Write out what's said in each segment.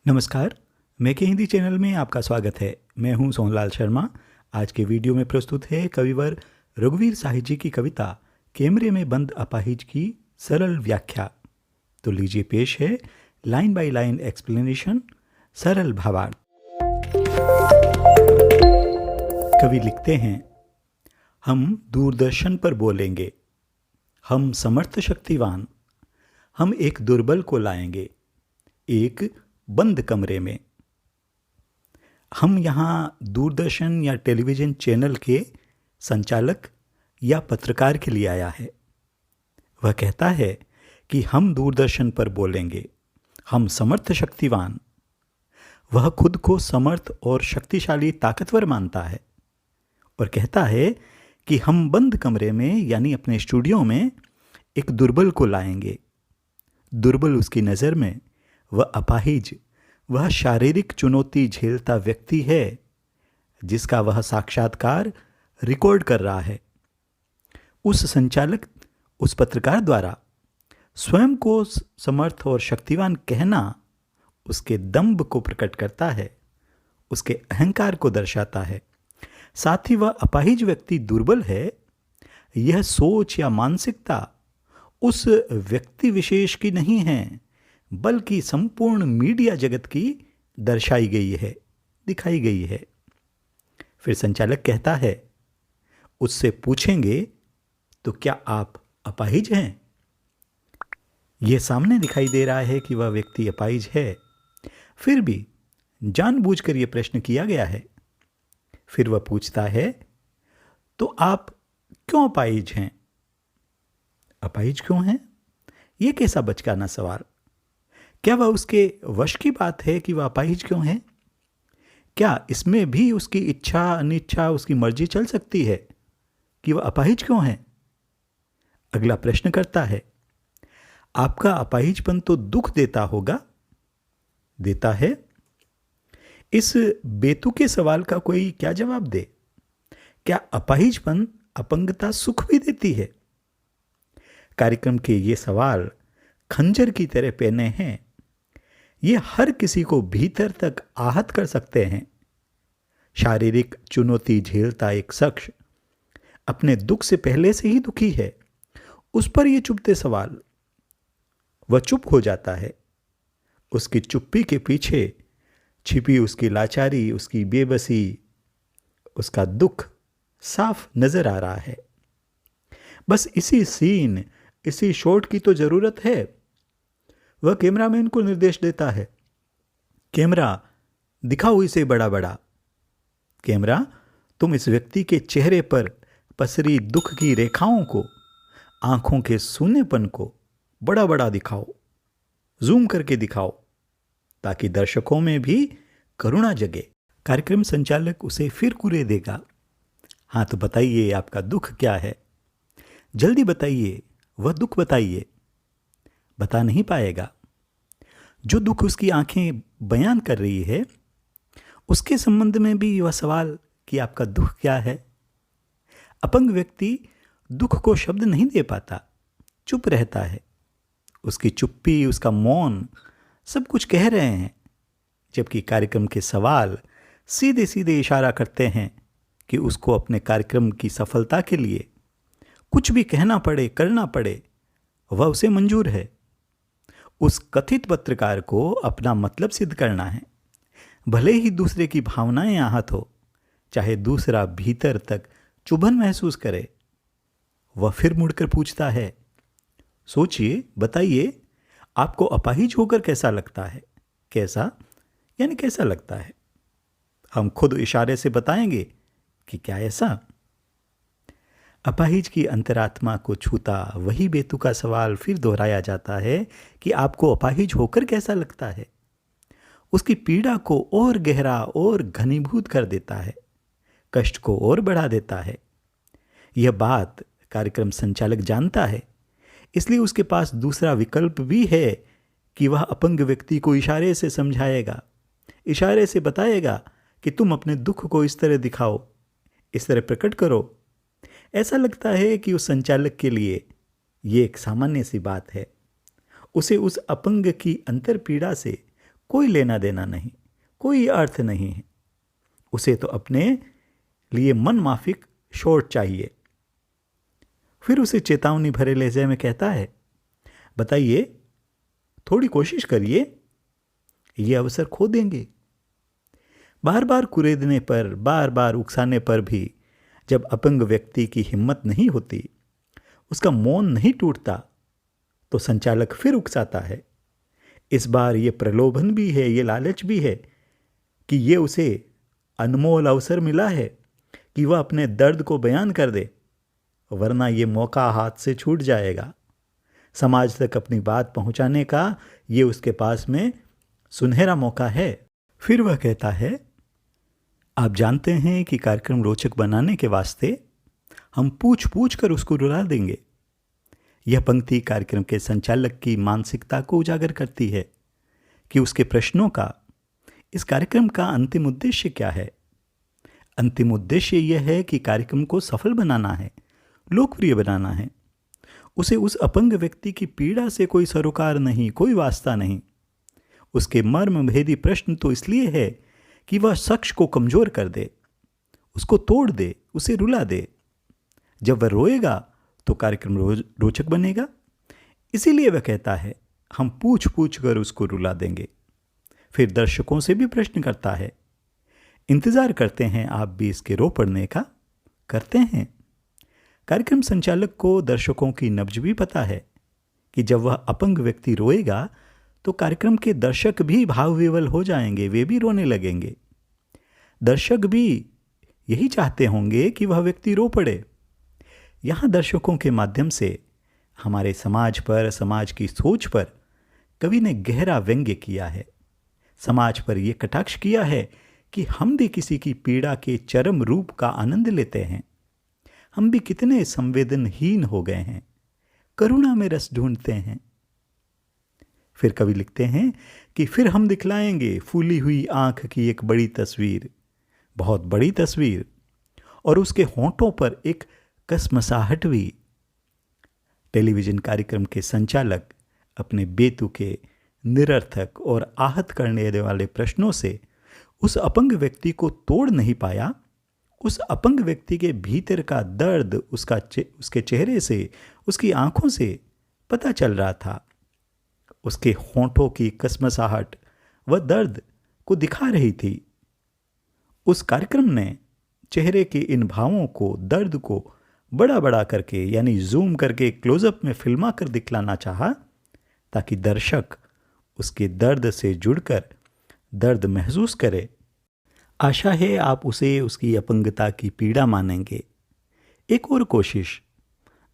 नमस्कार। मैं के हिंदी चैनल में आपका स्वागत है। मैं हूं सोहनलाल शर्मा। आज के वीडियो में प्रस्तुत है कविवर रघुवीर साही जी की कविता कैमरे में बंद अपाहिज की सरल व्याख्या। तो लीजिए पेश है लाइन बाय लाइन एक्सप्लेनेशन, सरल भावार्थ। कवि लिखते हैं, हम दूरदर्शन पर बोलेंगे, हम समर्थ शक्तिवान, हम एक दुर्बल को लाएंगे एक बंद कमरे में। हम यहाँ दूरदर्शन या टेलीविज़न चैनल के संचालक या पत्रकार के लिए आया है। वह कहता है कि हम दूरदर्शन पर बोलेंगे, हम समर्थ शक्तिवान। वह खुद को समर्थ और शक्तिशाली ताकतवर मानता है और कहता है कि हम बंद कमरे में यानी अपने स्टूडियो में एक दुर्बल को लाएंगे। दुर्बल उसकी नज़र में वह अपाहिज, वह शारीरिक चुनौती झेलता व्यक्ति है जिसका वह साक्षात्कार रिकॉर्ड कर रहा है। उस संचालक, उस पत्रकार द्वारा स्वयं को समर्थ और शक्तिवान कहना उसके दम्भ को प्रकट करता है, उसके अहंकार को दर्शाता है। साथ ही वह अपाहिज व्यक्ति दुर्बल है, यह सोच या मानसिकता उस व्यक्ति विशेष की नहीं है, बल्कि संपूर्ण मीडिया जगत की दर्शाई गई है, दिखाई गई है। फिर संचालक कहता है, उससे पूछेंगे तो क्या आप अपाहिज हैं? यह सामने दिखाई दे रहा है कि वह व्यक्ति अपाहिज है, फिर भी जानबूझकर यह प्रश्न किया गया है। फिर वह पूछता है, तो आप क्यों अपाहिज हैं? अपाहिज क्यों हैं? यह कैसा बचकाना सवाल। क्या वह उसके वश की बात है कि वह अपाहिज क्यों है? क्या इसमें भी उसकी इच्छा अनिच्छा, उसकी मर्जी चल सकती है कि वह अपाहिज क्यों है? अगला प्रश्न करता है, आपका अपाहिजपन तो दुख देता होगा? देता है? इस बेतुके सवाल का कोई क्या जवाब दे? क्या अपाहिजपन, अपंगता सुख भी देती है? कार्यक्रम के ये सवाल खंजर की तरह पेने हैं। ये हर किसी को भीतर तक आहत कर सकते हैं। शारीरिक चुनौती झेलता एक शख्स अपने दुख से पहले से ही दुखी है, उस पर ये चुभते सवाल, वह चुप हो जाता है। उसकी चुप्पी के पीछे छिपी उसकी लाचारी, उसकी बेबसी, उसका दुख साफ नजर आ रहा है। बस इसी सीन, इसी शॉट की तो जरूरत है। वह कैमरामैन को निर्देश देता है, कैमरा दिखाओ इसे बड़ा बड़ा। कैमरा, तुम इस व्यक्ति के चेहरे पर पसरी दुख की रेखाओं को, आंखों के सूनेपन को बड़ा बड़ा दिखाओ, जूम करके दिखाओ, ताकि दर्शकों में भी करुणा जगे। कार्यक्रम संचालक उसे फिर कुरे देगा, हाँ तो बताइए आपका दुख क्या है? जल्दी बताइए, वह दुख बताइए। बता नहीं पाएगा। जो दुख उसकी आंखें बयान कर रही है, उसके संबंध में भी वह सवाल कि आपका दुख क्या है? अपंग व्यक्ति दुख को शब्द नहीं दे पाता, चुप रहता है। उसकी चुप्पी, उसका मौन सब कुछ कह रहे हैं, जबकि कार्यक्रम के सवाल सीधे सीधे इशारा करते हैं कि उसको अपने कार्यक्रम की सफलता के लिए कुछ भी कहना पड़े, करना पड़े, वह उसे मंजूर है। उस कथित पत्रकार को अपना मतलब सिद्ध करना है, भले ही दूसरे की भावनाएं आहत हो, चाहे दूसरा भीतर तक चुभन महसूस करे। वह फिर मुड़कर पूछता है, सोचिए, बताइए, आपको अपाहिज होकर कैसा लगता है? कैसा यानी कैसा लगता है? हम खुद इशारे से बताएंगे कि क्या ऐसा? अपाहिज की अंतरात्मा को छूता वही बेतुका सवाल फिर दोहराया जाता है कि आपको अपाहिज होकर कैसा लगता है? उसकी पीड़ा को और गहरा और घनीभूत कर देता है, कष्ट को और बढ़ा देता है। यह बात कार्यक्रम संचालक जानता है, इसलिए उसके पास दूसरा विकल्प भी है कि वह अपंग व्यक्ति को इशारे से समझाएगा, इशारे से बताएगा कि तुम अपने दुख को इस तरह दिखाओ, इस तरह प्रकट करो। ऐसा लगता है कि उस संचालक के लिए ये एक सामान्य सी बात है। उसे उस अपंग की अंतर पीड़ा से कोई लेना देना नहीं, कोई अर्थ नहीं है। उसे तो अपने लिए मन माफिक शॉर्ट चाहिए। फिर उसे चेतावनी भरे लहजे में कहता है, बताइए, थोड़ी कोशिश करिए, ये अवसर खो देंगे। बार बार कुरेदने पर, बार बार उकसाने पर भी जब अपंग व्यक्ति की हिम्मत नहीं होती, उसका मौन नहीं टूटता, तो संचालक फिर उकसाता है। इस बार ये प्रलोभन भी है, ये लालच भी है कि ये उसे अनमोल अवसर मिला है कि वह अपने दर्द को बयान कर दे, वरना ये मौका हाथ से छूट जाएगा। समाज तक अपनी बात पहुंचाने का ये उसके पास में सुनहरा मौका है। फिर वह कहता है, आप जानते हैं कि कार्यक्रम रोचक बनाने के वास्ते हम पूछ पूछ कर उसको रुला देंगे। यह पंक्ति कार्यक्रम के संचालक की मानसिकता को उजागर करती है कि उसके प्रश्नों का, इस कार्यक्रम का अंतिम उद्देश्य क्या है। अंतिम उद्देश्य यह है कि कार्यक्रम को सफल बनाना है, लोकप्रिय बनाना है। उसे उस अपंग व्यक्ति की पीड़ा से कोई सरोकार नहीं, कोई वास्ता नहीं। उसके मर्म भेदी प्रश्न तो इसलिए है कि वह शख्स को कमजोर कर दे, उसको तोड़ दे, उसे रुला दे। जब वह रोएगा तो कार्यक्रम रोचक बनेगा। इसीलिए वह कहता है, हम पूछ पूछ कर उसको रुला देंगे। फिर दर्शकों से भी प्रश्न करता है, इंतजार करते हैं आप भी इसके रो पड़ने का? करते हैं। कार्यक्रम संचालक को दर्शकों की नब्ज भी पता है कि जब वह अपंग व्यक्ति रोएगा तो कार्यक्रम के दर्शक भी भाव विवल हो जाएंगे, वे भी रोने लगेंगे। दर्शक भी यही चाहते होंगे कि वह व्यक्ति रो पड़े। यहाँ दर्शकों के माध्यम से हमारे समाज पर, समाज की सोच पर कवि ने गहरा व्यंग्य किया है। समाज पर यह कटाक्ष किया है कि हम भी किसी की पीड़ा के चरम रूप का आनंद लेते हैं। हम भी कितने संवेदनहीन हो गए हैं, करुणा में रस ढूंढते हैं। फिर कवि लिखते हैं कि फिर हम दिखलाएंगे फूली हुई आंख की एक बड़ी तस्वीर, बहुत बड़ी तस्वीर, और उसके होंठों पर एक कसमसाहट भी। टेलीविजन कार्यक्रम के संचालक अपने बेतुके, निरर्थक और आहत करने वाले प्रश्नों से उस अपंग व्यक्ति को तोड़ नहीं पाया। उस अपंग व्यक्ति के भीतर का दर्द उसके चेहरे से, उसकी आंखों से पता चल रहा था। उसके होंठों की कसमसाहट वह दर्द को दिखा रही थी। उस कार्यक्रम ने चेहरे के इन भावों को, दर्द को बड़ा बड़ा करके, यानी जूम करके क्लोजअप में फिल्मा कर दिखलाना चाहा, ताकि दर्शक उसके दर्द से जुड़कर दर्द महसूस करे। आशा है आप उसे उसकी अपंगता की पीड़ा मानेंगे। एक और कोशिश,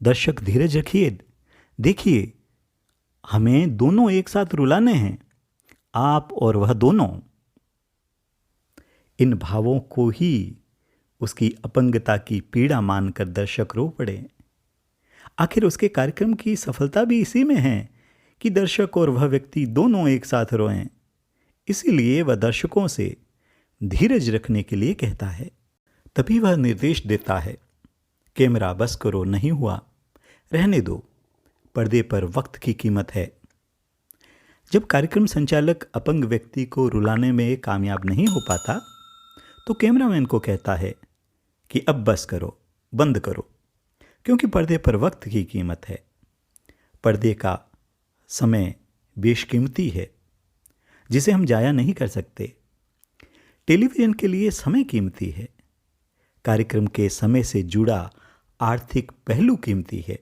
दर्शक धीरज रखिए, देखिए, हमें दोनों एक साथ रुलाने हैं, आप और वह दोनों। इन भावों को ही उसकी अपंगता की पीड़ा मानकर दर्शक रो पड़े। आखिर उसके कार्यक्रम की सफलता भी इसी में है कि दर्शक और वह व्यक्ति दोनों एक साथ रोएं। इसीलिए वह दर्शकों से धीरज रखने के लिए कहता है। तभी वह निर्देश देता है, कैमरा बस करो, नहीं हुआ, रहने दो, पर्दे पर वक्त की कीमत है। जब कार्यक्रम संचालक अपंग व्यक्ति को रुलाने में कामयाब नहीं हो पाता तो कैमरामैन को कहता है कि अब बस करो, बंद करो, क्योंकि पर्दे पर वक्त की कीमत है। पर्दे का समय बेशकीमती है, जिसे हम जाया नहीं कर सकते। टेलीविजन के लिए समय कीमती है, कार्यक्रम के समय से जुड़ा आर्थिक पहलू कीमती है।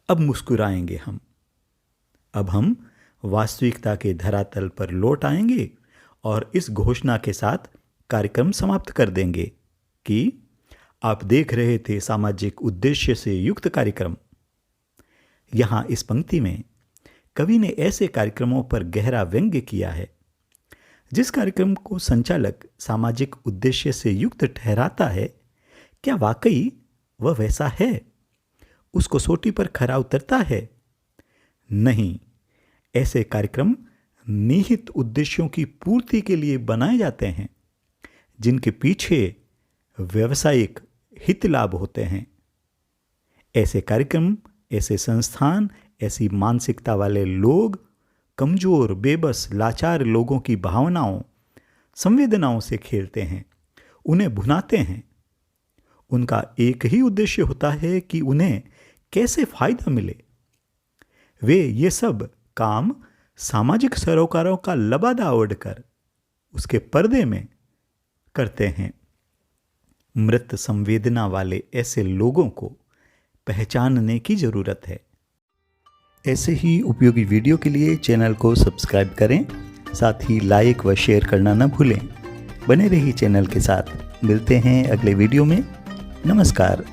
अब मुस्कुराएंगे हम, अब हम वास्तविकता के धरातल पर लौट आएंगे और इस घोषणा के साथ कार्यक्रम समाप्त कर देंगे कि आप देख रहे थे सामाजिक उद्देश्य से युक्त कार्यक्रम। यहाँ इस पंक्ति में कवि ने ऐसे कार्यक्रमों पर गहरा व्यंग्य किया है जिस कार्यक्रम को संचालक सामाजिक उद्देश्य से युक्त ठहराता है, क्या वाकई वह वैसा है? उस कसौटी पर खरा उतरता है? नहीं, ऐसे कार्यक्रम निहित उद्देश्यों की पूर्ति के लिए बनाए जाते हैं, जिनके पीछे व्यावसायिक हित लाभ होते हैं। ऐसे कार्यक्रम, ऐसे संस्थान, ऐसी मानसिकता वाले लोग कमज़ोर, बेबस, लाचार लोगों की भावनाओं, संवेदनाओं से खेलते हैं, उन्हें भुनाते हैं। उनका एक ही उद्देश्य होता है कि उन्हें कैसे फ़ायदा मिले। वे ये सब काम सामाजिक सरोकारों का लबादा ओढ़कर उसके पर्दे में करते हैं। मृत संवेदना वाले ऐसे लोगों को पहचानने की ज़रूरत है। ऐसे ही उपयोगी वीडियो के लिए चैनल को सब्सक्राइब करें, साथ ही लाइक व शेयर करना न भूलें। बने रहिए चैनल के साथ। मिलते हैं अगले वीडियो में। नमस्कार।